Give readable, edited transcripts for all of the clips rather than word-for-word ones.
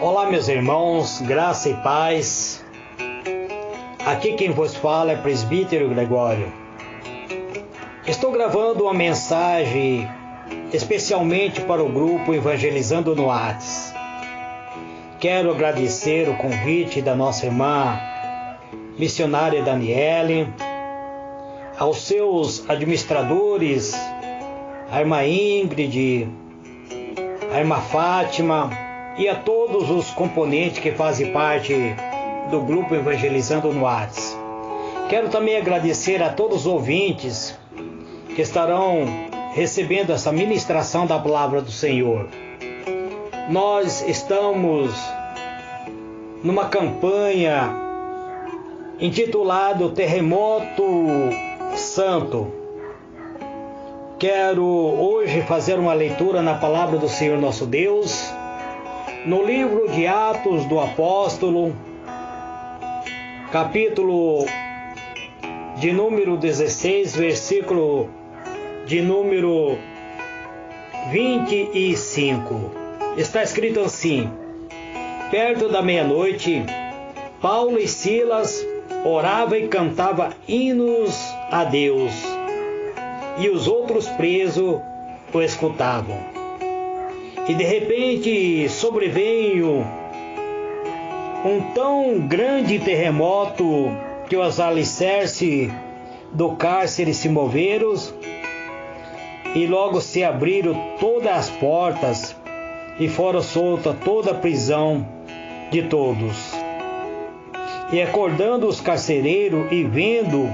Olá, meus irmãos, graça e paz. Aqui quem vos fala é Presbítero Gregório. Estou gravando uma mensagem especialmente para o grupo Evangelizando no Whats. Quero agradecer o convite da nossa irmã missionária Daniele, aos seus administradores, a irmã Ingrid, a irmã Fátima e a todos os componentes que fazem parte do grupo Evangelizando no Whats. Quero também agradecer a todos os ouvintes que estarão recebendo essa ministração da palavra do Senhor. Nós estamos numa campanha intitulada Terremoto Santo. Quero hoje fazer uma leitura na palavra do Senhor nosso Deus, no livro de Atos do Apóstolo, capítulo de número 16, versículo de número 25. Está escrito assim: perto da meia-noite, Paulo e Silas oravam e cantavam hinos a Deus, e os outros presos o escutavam. E de repente sobreveio um tão grande terremoto que os alicerces do cárcere se moveram e logo se abriram todas as portas e foram solta toda a prisão de todos. E acordando os carcereiros e vendo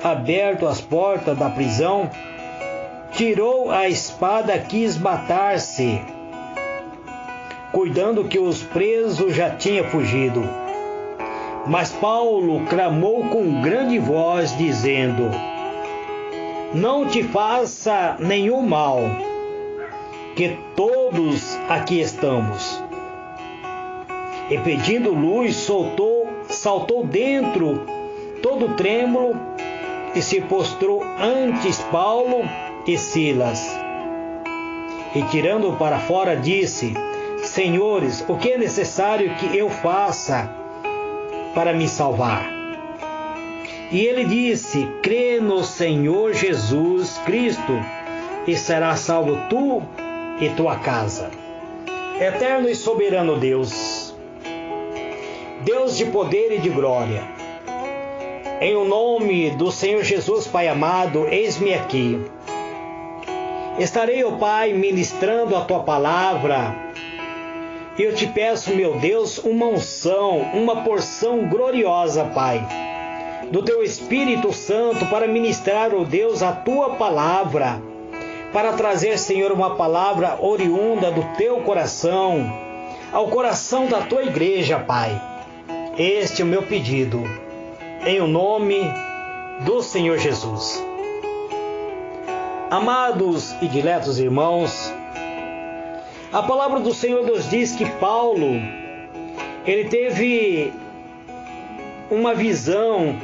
aberto as portas da prisão, tirou a espada, quis matar-se, cuidando que os presos já tinham fugido. Mas Paulo clamou com grande voz, dizendo: não te faça nenhum mal, que todos aqui estamos. E pedindo luz, saltou dentro, todo trêmulo, e se prostrou ante Paulo e Silas. E tirando para fora, disse: senhores, o que é necessário que eu faça para me salvar? E ele disse: crê no Senhor Jesus Cristo, e serás salvo tu e tua casa. Eterno e soberano Deus, Deus de poder e de glória, em o nome do Senhor Jesus, Pai amado, eis-me aqui. Estarei, ó Pai, ministrando a tua palavra. E eu te peço, meu Deus, uma unção, uma porção gloriosa, Pai, do teu Espírito Santo para ministrar, ó Deus, a tua palavra, para trazer, Senhor, uma palavra oriunda do teu coração, ao coração da tua igreja, Pai. Este é o meu pedido, em o nome do Senhor Jesus. Amados e diletos irmãos, a palavra do Senhor nos diz que Paulo, ele teve uma visão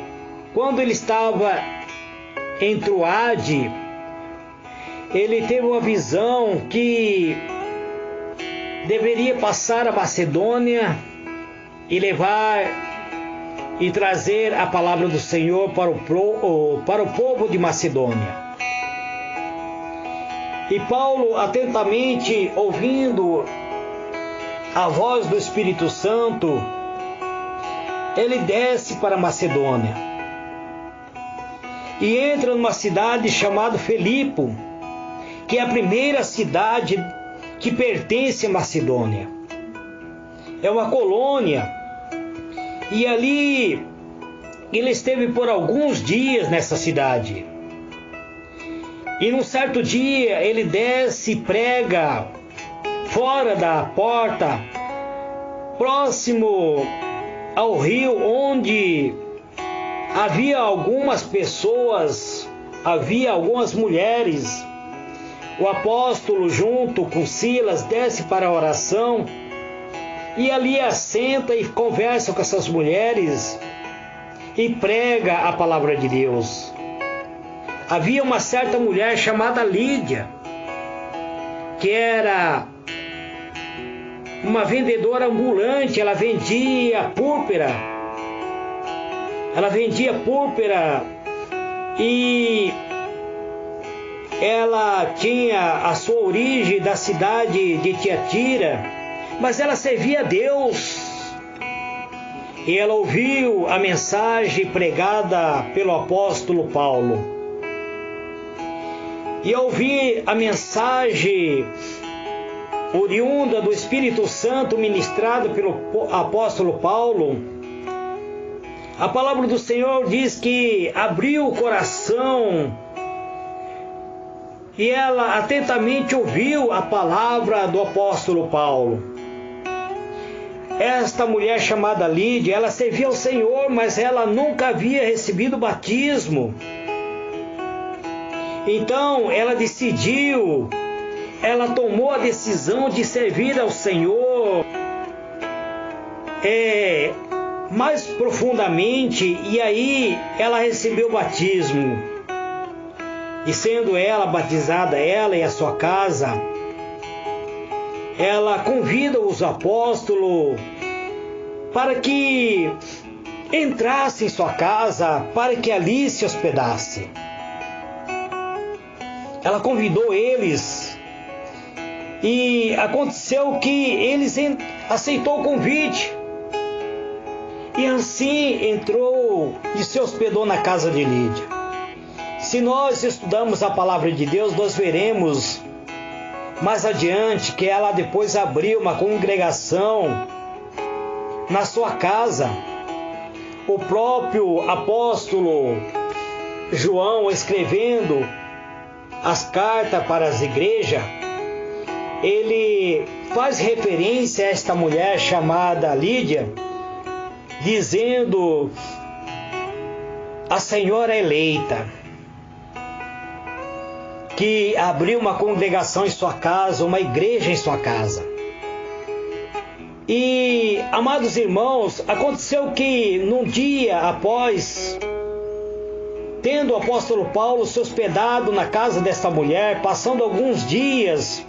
quando ele estava em Troade. Ele teve uma visão que deveria passar a Macedônia e levar e trazer a palavra do Senhor para o povo de Macedônia. E Paulo, atentamente ouvindo a voz do Espírito Santo, ele desce para Macedônia e entra numa cidade chamada Filipo, que é a primeira cidade que pertence a Macedônia. É uma colônia, e ali ele esteve por alguns dias nessa cidade. E num certo dia ele desce e prega fora da porta, próximo ao rio, onde havia algumas pessoas, havia algumas mulheres. O apóstolo, junto com Silas, desce para a oração e ali assenta e conversa com essas mulheres e prega a palavra de Deus. Havia uma certa mulher chamada Lídia, que era uma vendedora ambulante. Ela vendia púrpura. Ela vendia púrpura e ela tinha a sua origem da cidade de Tiatira, mas ela servia a Deus. E ela ouviu a mensagem pregada pelo apóstolo Paulo. E ao ouvir a mensagem oriunda do Espírito Santo ministrada pelo apóstolo Paulo, a palavra do Senhor diz que abriu o coração e ela atentamente ouviu a palavra do apóstolo Paulo. Esta mulher chamada Lídia, ela servia ao Senhor, mas ela nunca havia recebido batismo. Então ela tomou a decisão de servir ao Senhor mais profundamente, e aí ela recebeu o batismo. E sendo ela batizada, ela e a sua casa, ela convida os apóstolos para que entrasse em sua casa, para que ali se hospedasse. Ela convidou eles e aconteceu que eles aceitou o convite. E assim entrou e se hospedou na casa de Lídia. Se nós estudamos a palavra de Deus, nós veremos mais adiante que ela depois abriu uma congregação na sua casa. O próprio apóstolo João, escrevendo as cartas para as igrejas, ele faz referência a esta mulher chamada Lídia, dizendo: a senhora eleita, que abriu uma congregação em sua casa, uma igreja em sua casa. E, amados irmãos, aconteceu que num dia após, tendo o apóstolo Paulo se hospedado na casa desta mulher, passando alguns dias,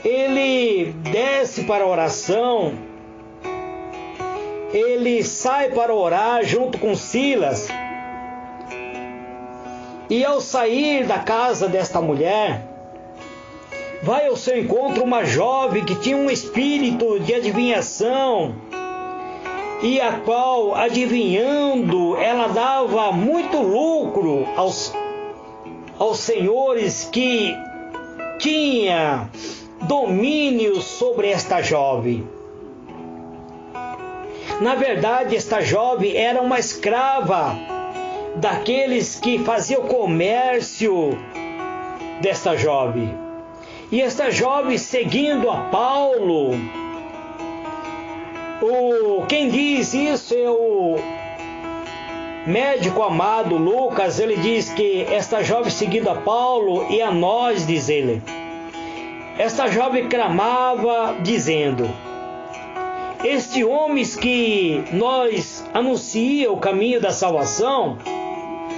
ele desce para a oração, ele sai para orar junto com Silas. E ao sair da casa desta mulher, vai ao seu encontro uma jovem que tinha um espírito de adivinhação, e a qual, adivinhando, ela dava muito lucro aos senhores que tinha domínio sobre esta jovem. Na verdade, esta jovem era uma escrava daqueles que faziam comércio desta jovem. E esta jovem, seguindo a Paulo, quem diz isso é o médico amado Lucas. Ele diz que esta jovem, seguindo a Paulo e a nós, diz ele, esta jovem clamava dizendo: estes homens que nós anuncia o caminho da salvação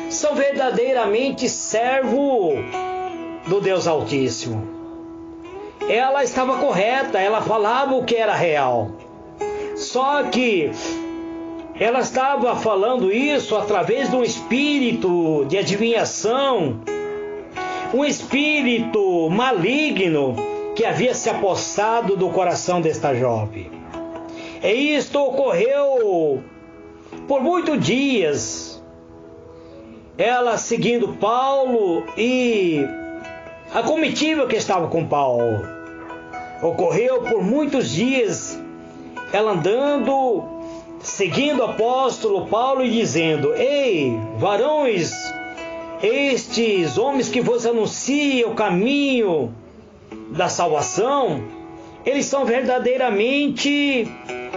são verdadeiramente servos do Deus Altíssimo. Ela estava correta, ela falava o que era real. Só que ela estava falando isso através de um espírito de adivinhação, um espírito maligno que havia se apossado do coração desta jovem. E isto ocorreu por muitos dias. Ela seguindo Paulo e a comitiva que estava com Paulo. Ocorreu por muitos dias, ela andando, seguindo o apóstolo Paulo e dizendo: ei, varões, estes homens que vos anunciam o caminho da salvação, eles são verdadeiramente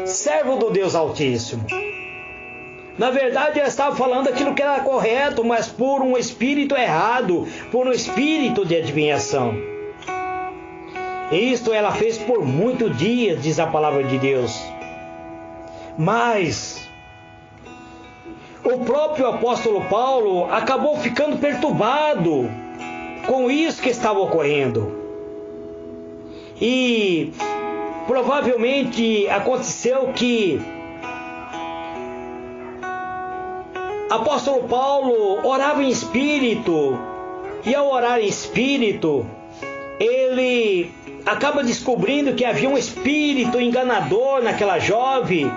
servos do Deus Altíssimo. Na verdade, ela estava falando aquilo que era correto, mas por um espírito errado, por um espírito de adivinhação. Isto ela fez por muitos dias, diz a palavra de Deus. Mas o próprio apóstolo Paulo acabou ficando perturbado com isso que estava ocorrendo. E provavelmente aconteceu que apóstolo Paulo orava em espírito, e ao orar em espírito, ele acaba descobrindo que havia um espírito enganador naquela jovem.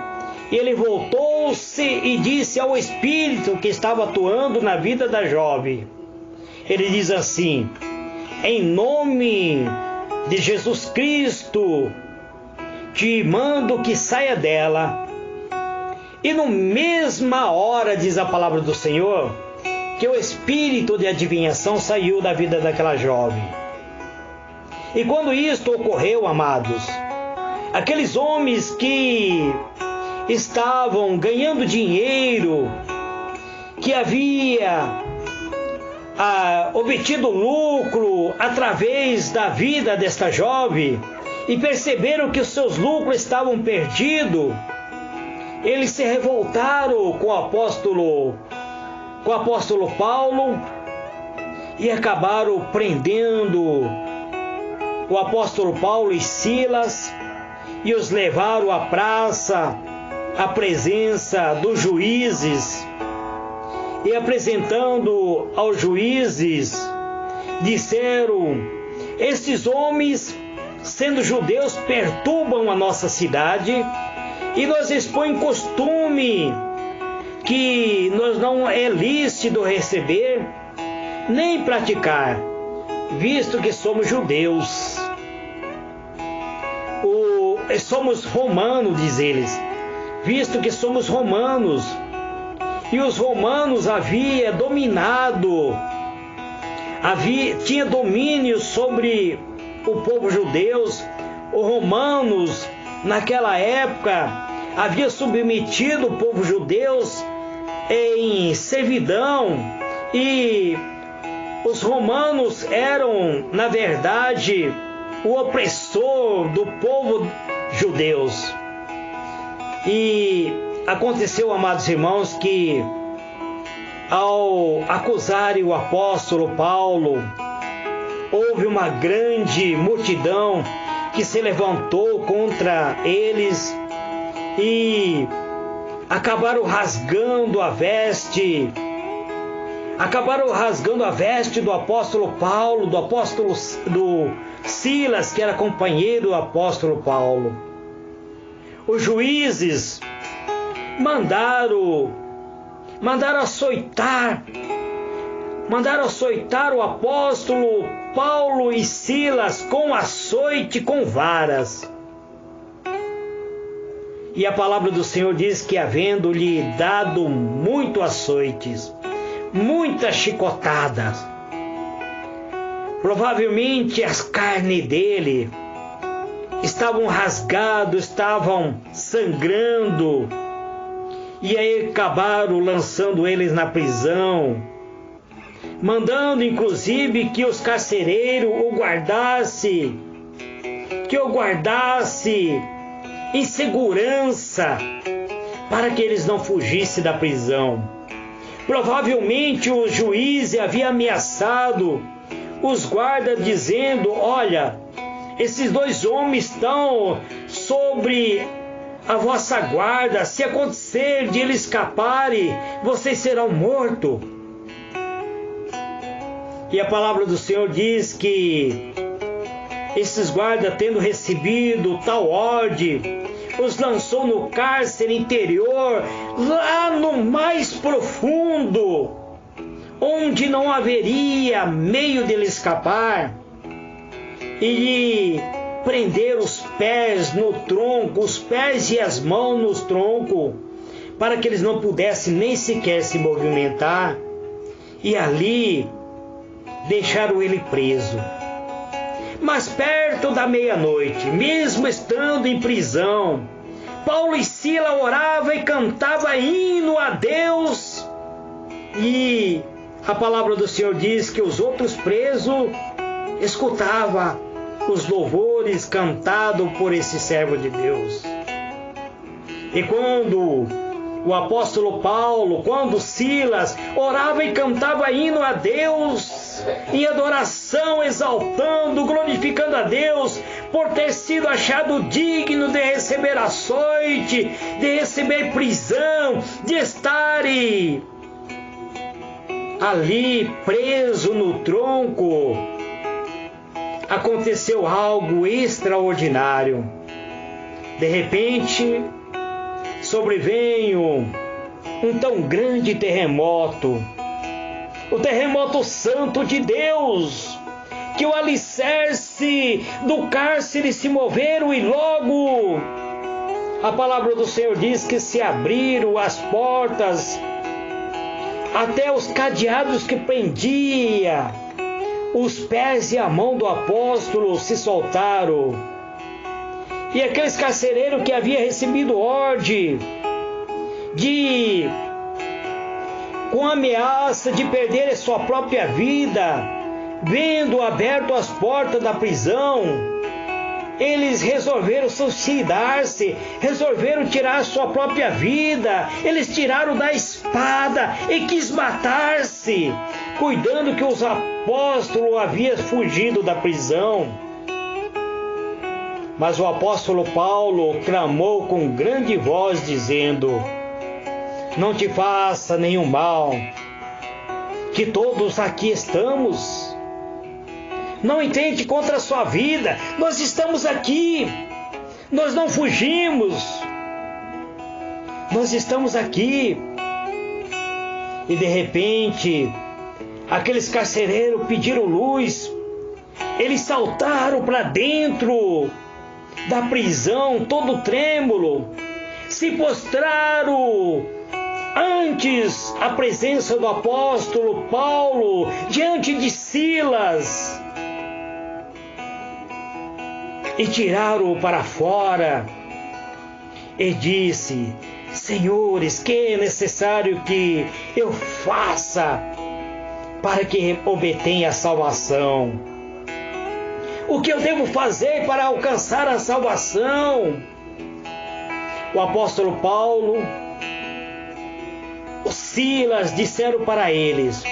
Ele voltou-se e disse ao espírito que estava atuando na vida da jovem. Ele diz assim: em nome de Jesus Cristo, te mando que saia dela. E na mesma hora, diz a palavra do Senhor, que o espírito de adivinhação saiu da vida daquela jovem. E quando isto ocorreu, amados, aqueles homens que estavam ganhando dinheiro, que havia obtido lucro através da vida desta jovem, e perceberam que os seus lucros estavam perdidos, eles se revoltaram com o apóstolo Paulo e acabaram prendendo o apóstolo Paulo e Silas e os levaram à praça, à presença dos juízes. E apresentando aos juízes, disseram: estes homens, sendo judeus, perturbam a nossa cidade e nos expõem costume que nos não é lícito receber nem praticar, visto que somos judeus. Somos romanos, diz eles, visto que somos romanos. E os romanos haviam dominado, tinha domínio sobre o povo judeu. Os romanos, naquela época, haviam submetido o povo judeu em servidão, e os romanos eram, na verdade, o opressor do povo judeu. E aconteceu, amados irmãos, que ao acusarem o apóstolo Paulo, houve uma grande multidão que se levantou contra eles e acabaram rasgando a veste do apóstolo Paulo, do Silas, que era companheiro do apóstolo Paulo. Os juízes mandaram açoitar o apóstolo Paulo e Silas com açoite, com varas. E a palavra do Senhor diz que, havendo-lhe dado muito açoites, muitas chicotadas, provavelmente as carnes dele estavam rasgadas, estavam sangrando, e aí acabaram lançando eles na prisão, mandando inclusive que os carcereiros o guardasse em segurança, para que eles não fugissem da prisão. Provavelmente o juiz havia ameaçado os guardas, dizendo: olha, esses dois homens estão sobre a vossa guarda, se acontecer de eles escaparem, vocês serão mortos. E a palavra do Senhor diz que esses guardas, tendo recebido tal ordem, os lançou no cárcere interior, lá no mais profundo, onde não haveria meio de ele escapar, e lhe prender os pés no tronco, os pés e as mãos nos troncos, para que eles não pudessem nem sequer se movimentar, e ali deixaram ele preso. Mas perto da meia-noite, mesmo estando em prisão, Paulo e Silas oravam e cantavam hino a Deus, e a palavra do Senhor diz que os outros presos escutavam os louvores cantados por esse servo de Deus. E quando o apóstolo Paulo, quando Silas orava e cantava hino a Deus, em adoração, exaltando, glorificando glorificando a Deus por ter sido achado digno de receber açoite, de receber prisão, de estar ali preso no tronco. Aconteceu algo extraordinário. De repente, sobreveio um tão grande terremoto, o terremoto santo de Deus, que o alicerce do cárcere se moveram e logo a palavra do Senhor diz que se abriram as portas, até os cadeados que prendia os pés e a mão do apóstolo se soltaram. E aqueles carcereiros que haviam recebido ordem com ameaça de perder a sua própria vida, vendo aberto as portas da prisão, eles resolveram suicidar-se, resolveram tirar a sua própria vida. Eles tiraram da espada e quis matar-se, cuidando que os apóstolos haviam fugido da prisão. Mas o apóstolo Paulo clamou com grande voz, dizendo: não te faça nenhum mal, que todos aqui estamos. Não intente contra a sua vida, nós estamos aqui, nós não fugimos, nós estamos aqui. E de repente, aqueles carcereiros pediram luz, eles saltaram para dentro da prisão, todo trêmulo, se postraram antes a presença do apóstolo Paulo, diante de Silas, e tiraram-o para fora, e disse: senhores, que é necessário que eu faça para que obtenha a salvação? O que eu devo fazer para alcançar a salvação? O apóstolo Paulo, o Silas disseram para eles: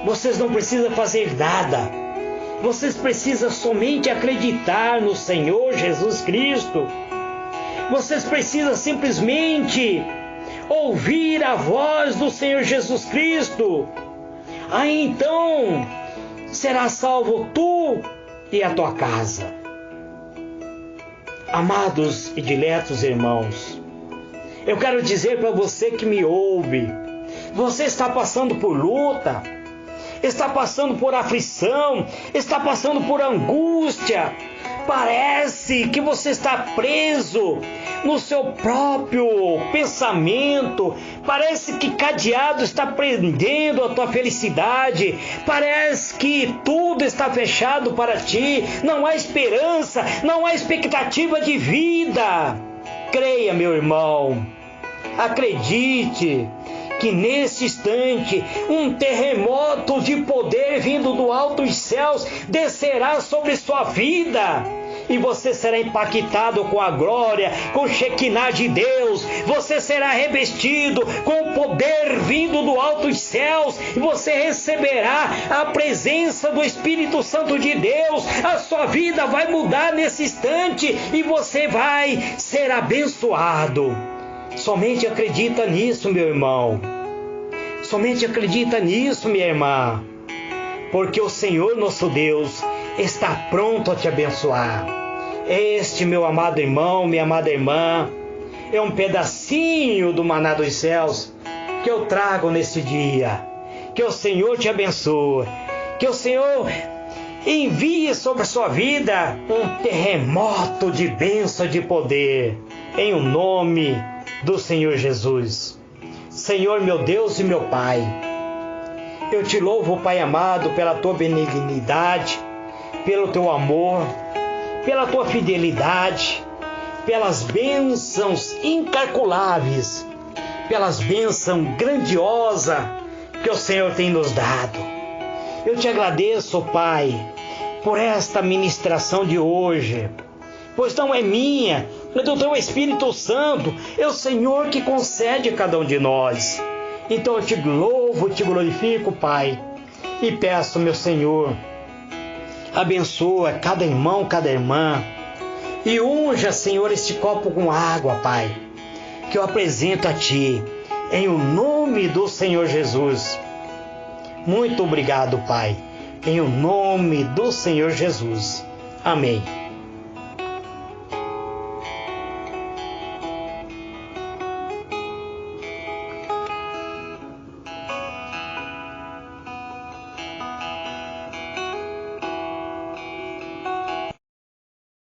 vocês não precisam fazer nada. Vocês precisam somente acreditar no Senhor Jesus Cristo. Vocês precisam simplesmente ouvir a voz do Senhor Jesus Cristo. Aí então será salvo tu e a tua casa. Amados e diletos irmãos, eu quero dizer para você que me ouve: você está passando por luta, está passando por aflição, está passando por angústia. Parece que você está preso no seu próprio pensamento. Parece que cadeado está prendendo a tua felicidade. Parece que tudo está fechado para ti. Não há esperança, não há expectativa de vida. Creia, meu irmão, acredite que nesse instante um terremoto de poder vindo do alto dos céus descerá sobre sua vida, e você será impactado com a glória, com o Shekinah de Deus. Você será revestido com o poder vindo do alto dos céus, e você receberá a presença do Espírito Santo de Deus. A sua vida vai mudar nesse instante e você vai ser abençoado. Somente acredita nisso, meu irmão. Somente acredita nisso, minha irmã. Porque o Senhor nosso Deus está pronto a te abençoar. Este, meu amado irmão, minha amada irmã, é um pedacinho do maná dos céus que eu trago nesse dia. Que o Senhor te abençoe. Que o Senhor envie sobre a sua vida um terremoto de bênção, de poder. Em o nome do Senhor Jesus. Senhor, meu Deus e meu Pai, eu te louvo, Pai amado, pela tua benignidade, pelo teu amor, pela tua fidelidade, pelas bênçãos incalculáveis, pelas bênçãos grandiosas que o Senhor tem nos dado. Eu te agradeço, Pai, por esta ministração de hoje, pois não é minha, é do teu Espírito Santo. É o Senhor que concede a cada um de nós. Então eu te louvo, te glorifico, Pai, e peço, meu Senhor, Abençoa cada irmão, cada irmã. E unja, Senhor, este copo com água, Pai, que eu apresento a Ti, em o nome do Senhor Jesus. Muito obrigado, Pai, em o nome do Senhor Jesus. Amém.